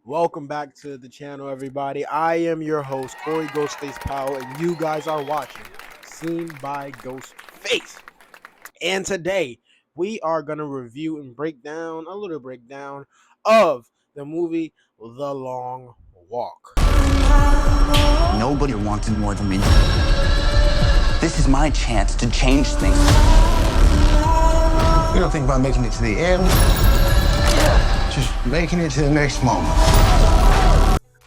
Welcome back to the channel, everybody. I am your host, Corey Ghostface Powell, and you guys are watching Seen by Ghostface. And today, we are going to review and break down a little breakdown of the movie The Long Walk. Nobody wants it more than me. This is my chance to change things. You don't think about making it to the end, just making it to the next moment.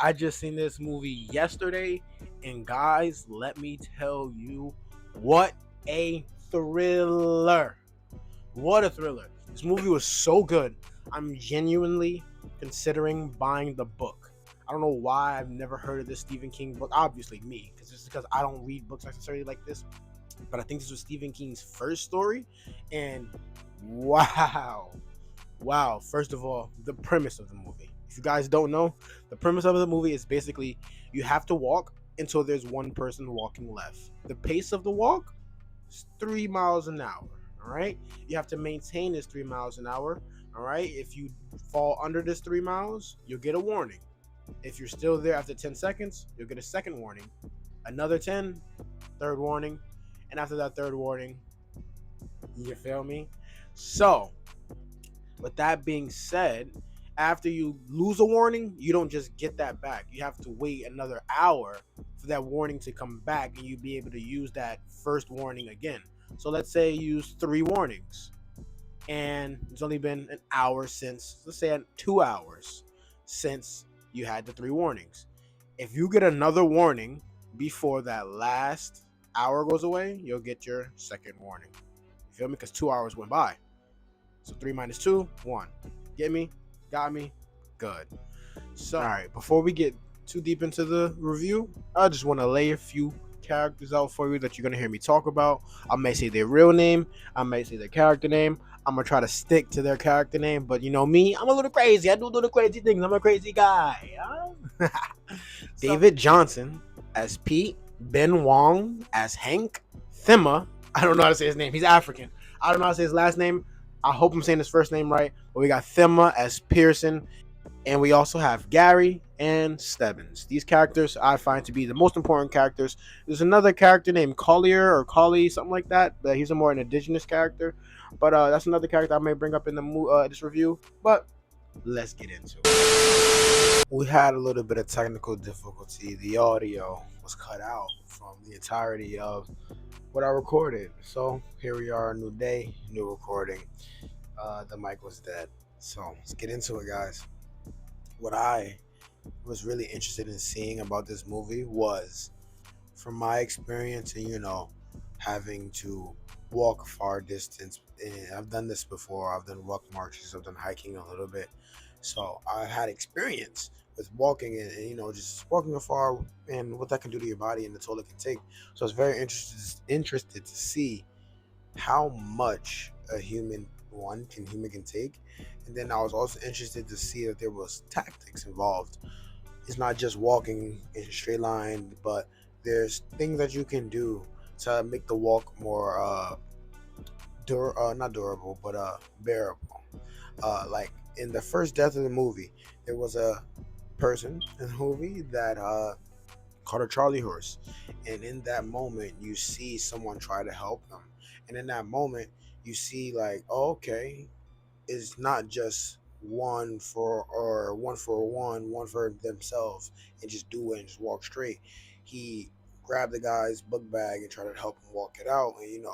I just seen this movie yesterday, and guys, let me tell you, what a thriller. What a thriller. This movie was so good. I'm genuinely considering buying the book. I don't know why I've never heard of this Stephen King book. Obviously me, because I don't read books necessarily like this. But I think this was Stephen King's first story. And wow. First of all, the premise of the movie. If you guys don't know, the premise of the movie is basically you have to walk until there's one person walking left. The pace of the walk is 3 miles an hour. All right. You have to maintain this 3 miles an hour. All right. If you fall under this 3 miles, you'll get a warning. If you're still there after 10 seconds, you'll get a second warning. Another 10, third warning. And after that third warning, you feel me? So, with that being said, after you lose a warning, you don't just get that back. You have to wait another hour for that warning to come back and you be able to use that first warning again. So let's say you use 3 warnings and it's only been an hour since, let's say 2 hours since you had the 3 warnings. If you get another warning before that last hour goes away, you'll get your second warning. You feel me? Because 2 hours went by. So 3 minus 2, 1. Get me? Got me? Good. So, all right, before we get too deep into the review, I just want to lay a few characters out for you that you're going to hear me talk about. I may say their real name. I may say their character name. I'm going to try to stick to their character name. But you know me, I'm a little crazy. I do little crazy things. I'm a crazy guy. David Johnson as Pete. Ben Wong as Hank. Thema. I don't know how to say his name. He's African. I don't know how to say his last name. I hope I'm saying his first name right. But we got Thema as Pearson. And we also have Gary and Stebbins. These characters I find to be the most important characters. There's another character named Collier or Collie, something like that. But he's a more an indigenous character. But that's another character I may bring up in this review. But let's get into it. We had a little bit of technical difficulty. The audio was cut out from the entirety of what I recorded. So here we are, a new day, new recording. The mic was dead. So let's get into it, guys. What I was really interested in seeing about this movie was, from my experience and having to walk a far distance, and I've done this before. I've done walk marches, I've done hiking a little bit, so I had experience with walking and just walking afar and what that can do to your body and the toll it can take. So I was very interested to see how much a human can take. And then I was also interested to see that there was tactics involved. It's not just walking in a straight line, but there's things that you can do to make the walk more not durable, but bearable. Like in the first death of the movie, there was a person in the movie that called a Charlie horse, and in that moment you see someone try to help them, and in that moment you see like, oh, okay, it's not just one for themselves and just do it and just walk straight. He grabbed the guy's book bag and tried to help him walk it out. And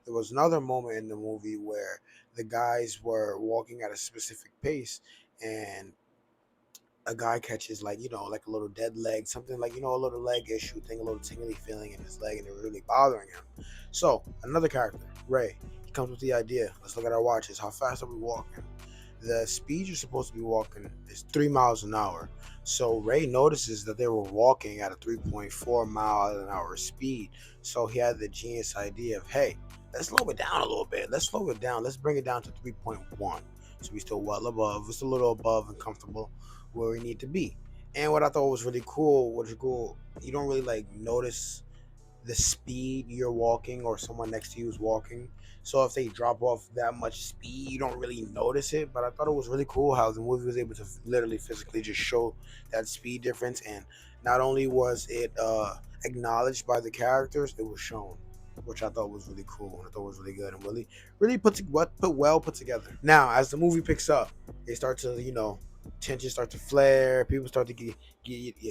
there was another moment in the movie where the guys were walking at a specific pace, and a guy catches like a little dead leg, something like a little leg issue thing, a little tingly feeling in his leg, and it was really bothering him. So another character, Ray, he comes with the idea, let's look at our watches, how fast are we walking? The speed you're supposed to be walking is 3 miles an hour. So Ray notices that they were walking at a 3.4 mile an hour speed. So he had the genius idea of, hey, let's slow it down a little bit. Let's slow it down. Let's bring it down to 3.1. So we're still well above. It's a little above and comfortable where we need to be. And what I thought was really cool, you don't really notice the speed you're walking or someone next to you is walking. So if they drop off that much speed, you don't really notice it. But I thought it was really cool how the movie was able to literally physically just show that speed difference. And not only was it acknowledged by the characters, it was shown, which I thought was really cool and I thought was really good and really put together. Now, as the movie picks up, they start to tensions start to flare. People start to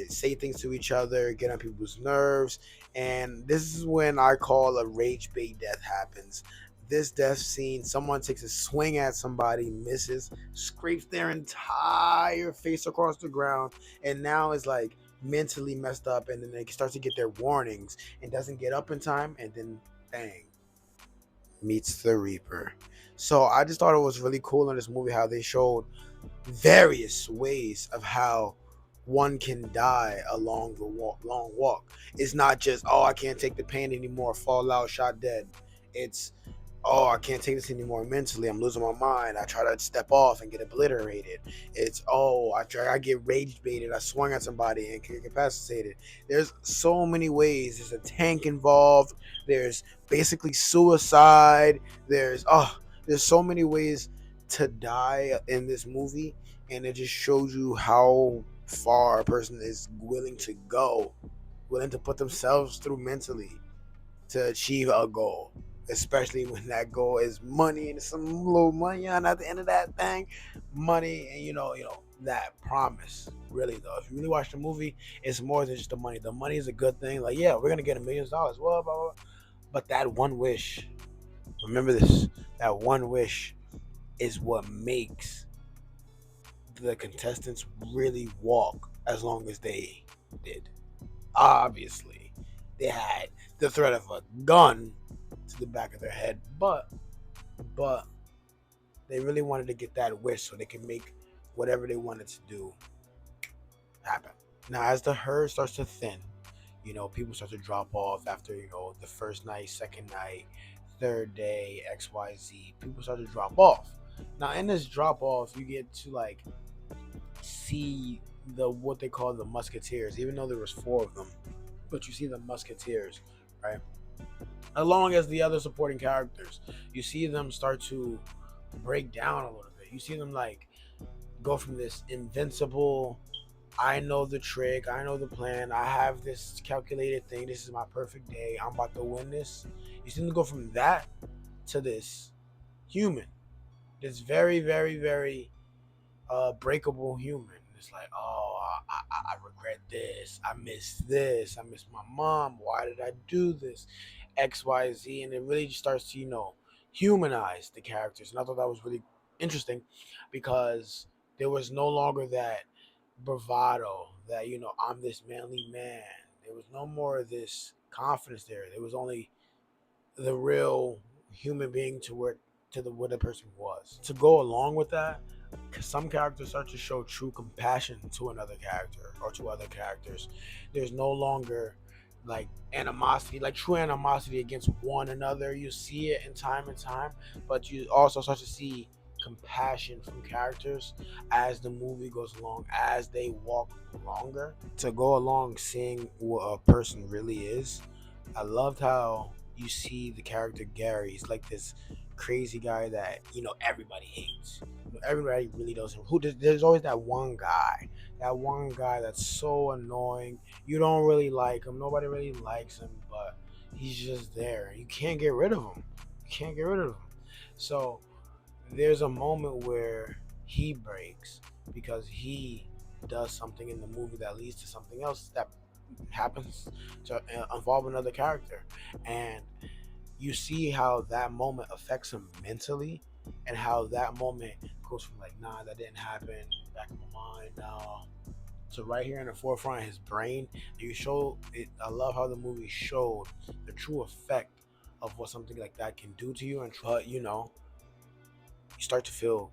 say things to each other, get on people's nerves, and this is when I call a rage bait death happens. This death scene, someone takes a swing at somebody, misses, scrapes their entire face across the ground, and now is like mentally messed up, and then they start to get their warnings and doesn't get up in time, and then bang, meets the Reaper. So I just thought it was really cool in this movie how they showed various ways of how one can die along the long walk. It's not just, oh, I can't take the pain anymore, fall out, shot dead. It's, oh, I can't take this anymore mentally, I'm losing my mind, I try to step off and get obliterated. It's, oh, I get rage baited, I swung at somebody and get incapacitated. There's so many ways. There's a tank involved. There's basically suicide. There's so many ways to die in this movie, and it just shows you how far a person is willing to go, willing to put themselves through mentally to achieve a goal, especially when that goal is money and some little money on at the end of that thing, money, and that promise. Really though, if you really watch the movie, it's more than just the money. The money is a good thing. Like, yeah, we're gonna get $1 million. Well, blah, blah, blah. But that one wish, remember this, that one wish is what makes the contestants really walk as long as they did. Obviously, they had the threat of a gun to the back of their head, but they really wanted to get that wish so they can make whatever they wanted to do happen. Now, as the herd starts to thin, people start to drop off after the first night, second night, third day, XYZ. People start to drop off. Now, in this drop off, you get to see what they call the musketeers, even though there was four of them, but you see the musketeers, right, along as the other supporting characters. You see them start to break down a little bit. You see them go from this invincible, I know the trick, I know the plan, I have this calculated thing, this is my perfect day, I'm about to win this. You see them go from that to this human, this very, very, very breakable human. It's like, oh, I regret this, I miss this, I miss my mom, why did I do this, XYZ. And it really just starts to humanize the characters. And I thought that was really interesting because there was no longer that bravado that I'm this manly man. There was no more of this confidence there was only the real human being what the person was. To go along with that, some characters start to show true compassion to another character or to other characters. There's no longer animosity, true animosity against one another. You see it in time and time, but you also start to see compassion from characters as the movie goes along, as they walk longer, to go along seeing what a person really is. I loved how you see the character Gary. He's like this crazy guy that everybody hates. Everybody really doesn't. There's always that one guy. That one guy that's so annoying. You don't really like him. Nobody really likes him, but he's just there. You can't get rid of him. You can't get rid of him. So there's a moment where he breaks because he does something in the movie that leads to something else that happens to involve another character, and you see how that moment affects him mentally, and how that moment goes from nah, that didn't happen, back in my mind now, to right here in the forefront of his brain. You show it. I love how the movie showed the true effect of what something like that can do to you, and you start to feel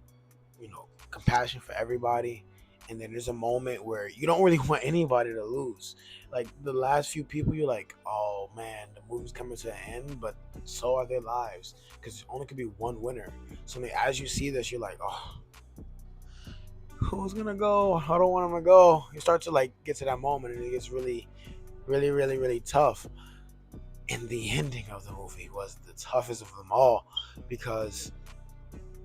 compassion for everybody. And then there's a moment where you don't really want anybody to lose. The last few people, you're like, oh man, the movie's coming to an end, but so are their lives, because there only could be one winner. So as you see this, you're like, oh, who's gonna go? I don't want him to go. You start to get to that moment, and it gets really, really, really, really tough. And the ending of the movie was the toughest of them all, because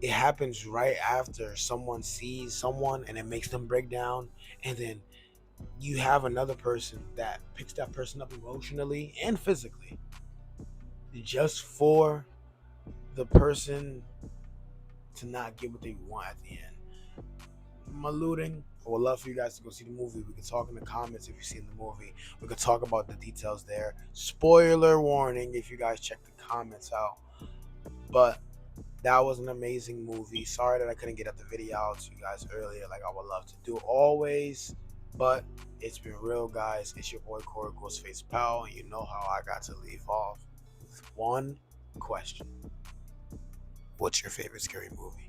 it happens right after someone sees someone and it makes them break down, and then you have another person that picks that person up emotionally and physically just for the person to not get what they want at the end. I'm alluding. I would love for you guys to go see the movie. We can talk in the comments if you've seen the movie. We could talk about the details there. Spoiler warning if you guys check the comments out. But that was an amazing movie. Sorry that I couldn't get the video out to you guys earlier like I would love to do always. But it's been real, guys. It's your boy Corey Ghostface Powell, and you know how I got to leave off with one question. What's your favorite scary movie?